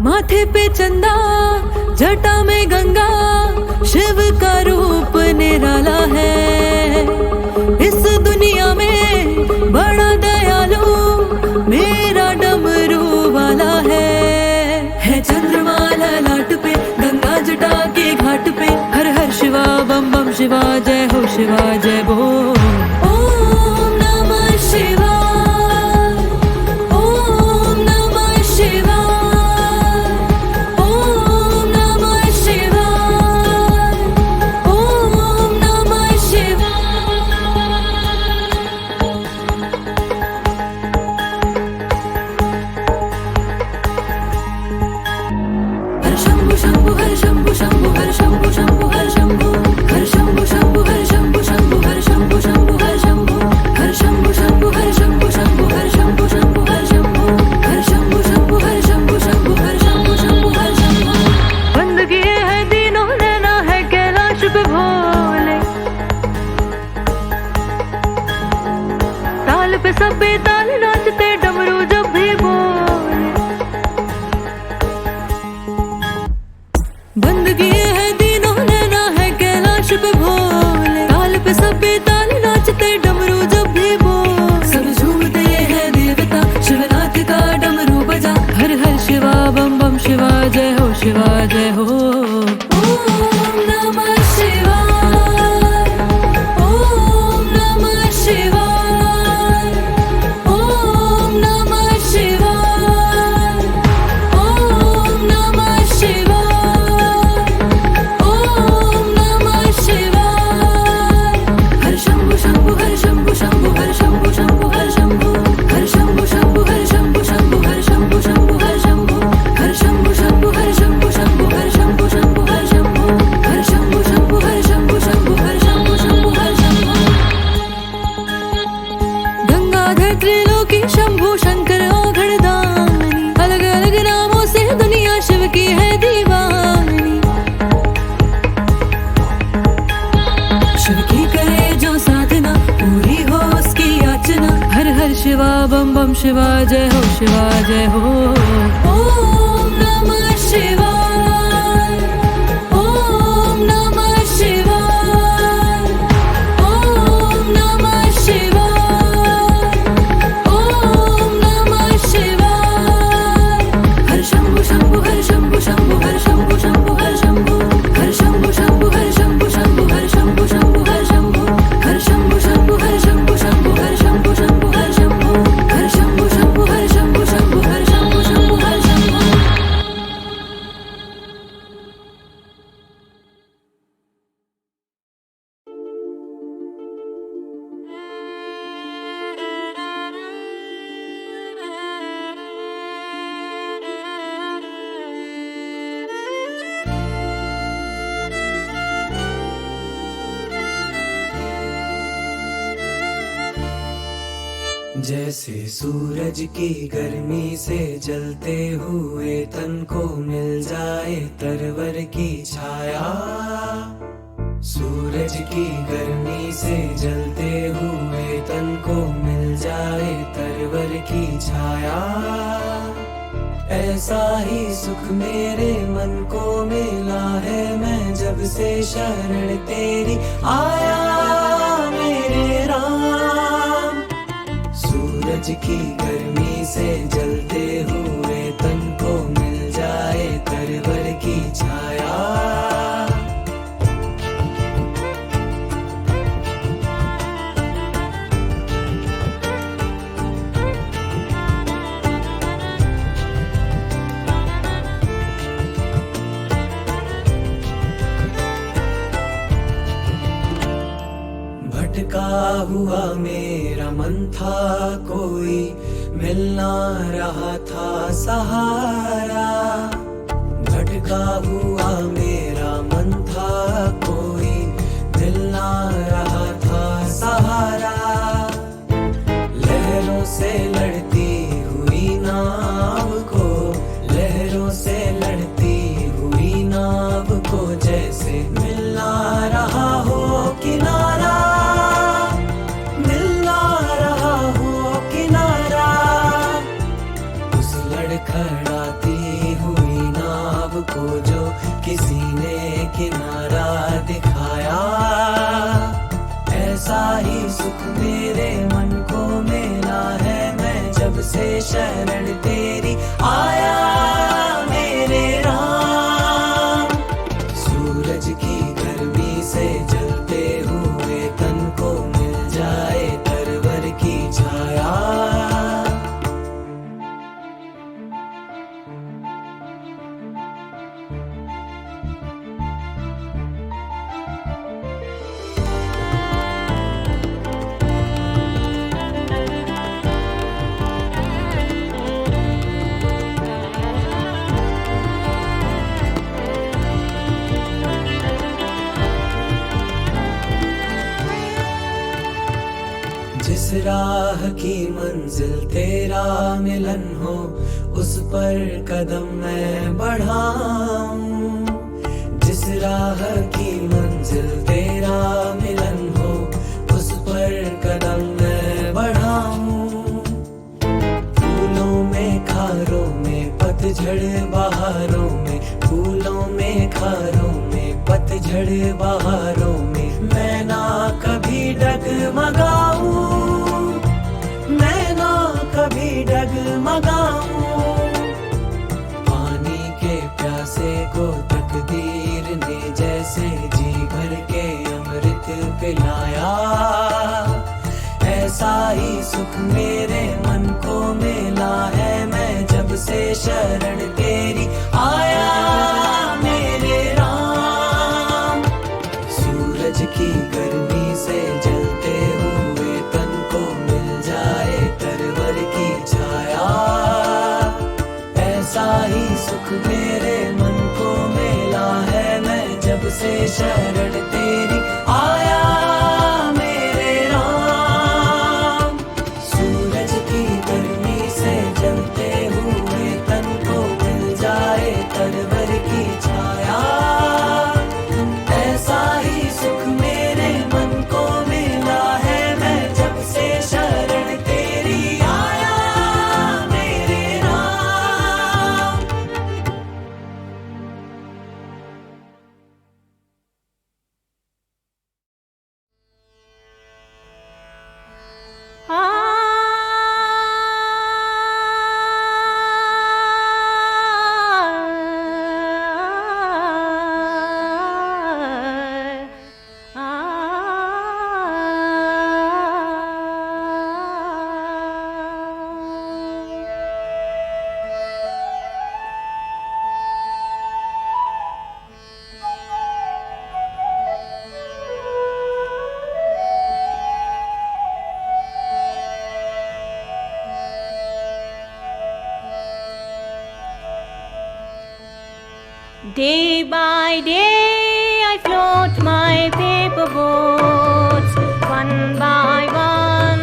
[SPEAKER 6] माथे पे चंदा जटा में गंगा शिव का रूप निराला है इस दुनिया में बड़ा दयालु मेरा डमरू वाला है चंद्रमा ललाट पे गंगा जटा के घाट पे हर हर शिवा बम बम शिवा जय हो शिवा जय बोल ओम नमः शिवाय ओम नमः शिवाय ओम नमः शिवाय ओम नमः शिवाय हर शंभु शंभु हर शंभु शंभु हर शंभु शंभु हर शंभु हर शंभु शंभु हर शंभु शंभु हर शंभु शंभु हर शंभु हर शंभु शंभु हर शंभु शंभु हर शंभु शंभु हर शंभु हर शंभु शंभु हर शंभु शंभु हर शंभु शंभु हर शंभु बंद किए हैं तीनों नैना है कैलाश पे भोले ताल पे सब बेताल नाचते डमरू जब भी बोले बंद किए हैं तीनों नैना है कैलाश पे भोले ताल पे सब बेताल नाचते डमरू जब भी बोल सब झूमते हैं देवता शिवनाथ का डमरू बजा हर हर शिवा बम बम शिवा जय हो शिवा जय हो ओम नमः शिवाय ओम नमः शिवाय ओम नमः शिवाय ओम नमः शिवाय ओम नमः शिवाय हर शंभु शंभु हर शंभु शंभु हर शंभु शंभु हर शंभु हर शंभु शंभु हर शंभु शंभु हर शंभु शंभु हर शंभु हर शंभु शंभु हर शंभु शंभु हर शंभु शंभु हर शंभु हर शंभु शंभु हर शंभु शंभु हर शंभु शंभु हर शंभु गंगाधर त्रिलोकी शंभु शंकर औघड़दानी अलग अलग नामों से दुनिया शिव की है दीवानी शिव की करे जो साधना पूरी हो उसकी याचना हर हर शिवा बम बम शिवा जय हो शिवा जय हो ओम नमः शिवाय ओम नमः शिवाय ओम नमः शिवाय ओम नमः शिवाय हर शंभु शंभु हर शंभु शंभु हर शंभु शंभु हर शंभु हर शंभु शंभु हर शंभु शंभु हर शंभु शंभु हर शंभु हर शंभु शंभु हर शंभु शंभु हर शंभु शंभु हर शंभु हर शंभु शंभु हर शंभु शंभु हर शंभु शंभु हर शंभु
[SPEAKER 3] जैसे सूरज की गर्मी से जलते हुए तन को मिल जाए तरवर की छाया सूरज की गर्मी से जलते हुए तन को मिल जाए तरवर की छाया ऐसा ही सुख मेरे मन को मिला है मैं जब से शरण तेरी आया मेरे राम सूरज की गर्मी से जलते हुए तन को मिल जाए तरवर की छाया हुआ मेरा मन था कोई, मिलना रहा था सहारा। भटका हुआ मेरा मन था कोई, मिलना रहा था सहारा। लहरों से लड़ती हुई नाव को, लहरों से लड़ती हुई नाव को, जैसे मिलना रहा हो किनारा, मिलना रहा हो किनारा। उस लड़खड़ाती हुई नाव को जो किसी ने किनारा दिखाया, ऐसा ही सुख मेरे मन को मिला है। मैं जब से शरण तेरी आया मेरे राम। सूरज की गर्मी से जलते हुए तन को मिल जाए तरवर की छाया। जिस राह की मंजिल तेरा मिलन हो, उस पर कदम मैं बढ़ाऊं। जिस राह की मंजिल तेरा मिलन हो, उस पर कदम मैं बढ़ाऊं। फूलों में खारों में पतझड़ बहारों में, फूलों में खारों में पतझड़ बहारों में, मैं ना कभी डगमगाऊं, मैं ना कभी डगमगाऊं। पानी के प्यासे को तकदीर ने जैसे जी भर के अमृत पिलाया, ऐसा ही सुख मेरे मन को मिला है। मैं जब से शरण तेरी आया मेरे राम। सूरज की गर्मी से जलते हुए तन को मिल जाए तरवर की छाया, ऐसा ही सुख मेरे मन को मिला है। मैं जब से शरण तेरी आया मेरे राम। सूरज की गर्मी से जलते हुए तन को मिल जाए तरवर की छाया, ऐसा ही सुख मेरे मन को मिला है। मैं जब से शरण तेरी आया मेरे Ram.
[SPEAKER 7] Day by day I float my paper boats, one by one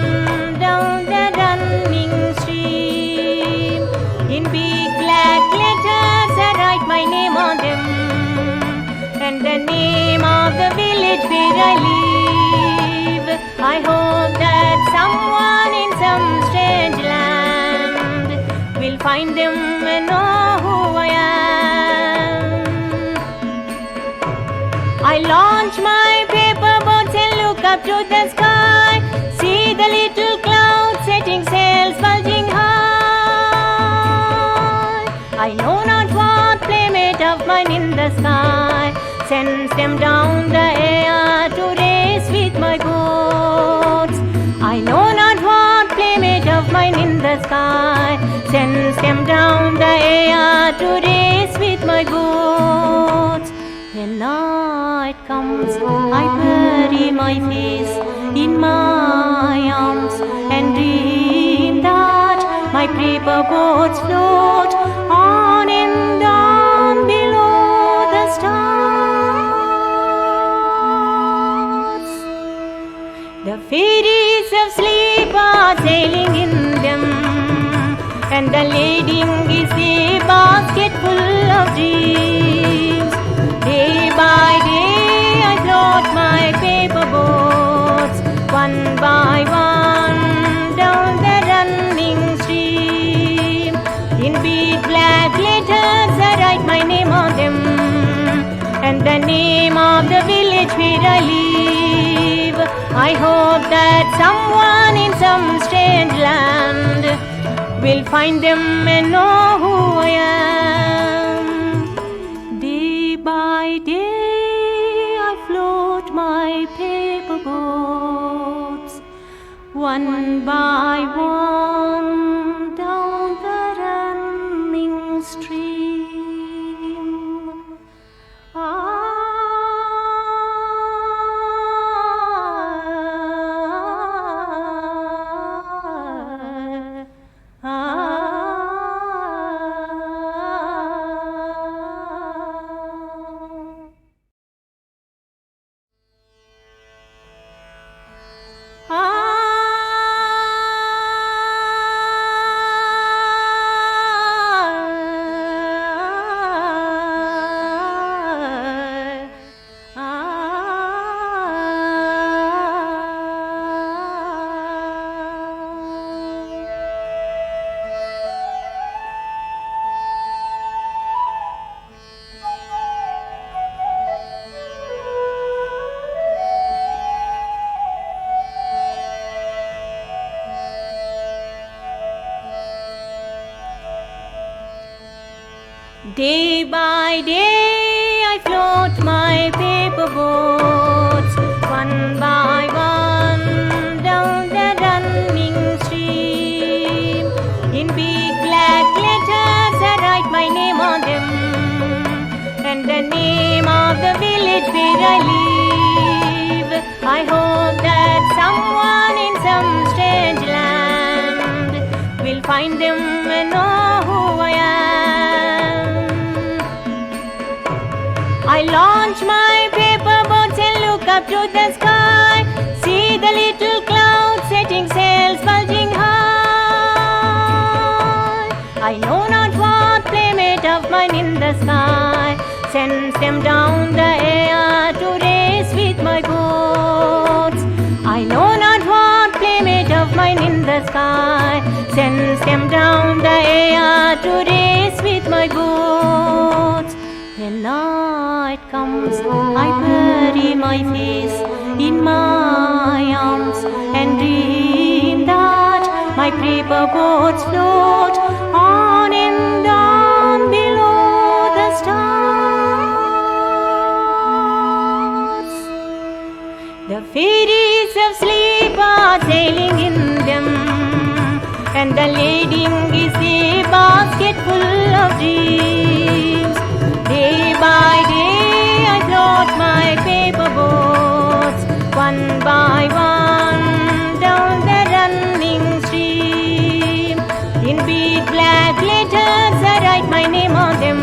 [SPEAKER 7] down the running stream. In big black letters I write my name on them, and the name of the village where I live. I hope that someone in some strange land will find them and know who I am. I launch my paper boats and look up to the sky, see the little clouds setting sails bulging high. I know not what playmate of mine in the sky sends them down the air to race with my boats. I know not what playmate of mine in the sky sends them down the air to race with my boats. When night comes, I bury my face in my arms and dream that my paper boats float on and down below the stars. The fairies of sleep are sailing in them, and the lading is a basket full of dreams. Day by day I float my paper boats, one by one, down the running stream. In big black letters I write my name on them, and the name of the village where I live. I hope that someone in some strange land will find them and know who I am. Day by day I float my paper boats, one by one, down the running stream. Day by day I float my paper boats, one by one, down the running stream. In big black letters I write my name on them, and the name of the village where I live. I hope that someone in some strange land will find them and know who I am. I launch my paper boats and look up to the sky, see the little clouds setting sails bulging high. I know not what playmate of mine in the sky sends them down the air to race with my boats. I know not what playmate of mine in the sky sends them down the air to race with my boats. When night comes, I bury my face in my arms and dream that my paper boats float on and down below the stars. The fairies of sleep are sailing in them, and the lading is a basket full of dreams. Day by day I float my paper boats, one by one, down the running stream. In big black letters I write my name on them,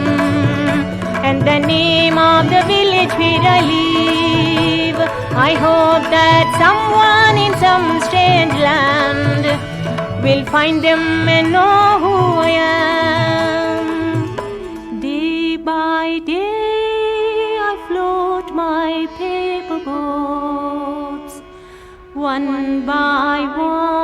[SPEAKER 7] and the name of the village where I live. I hope that someone in some strange land will find them and know who I am. Day by day I float my paper boats, one by one.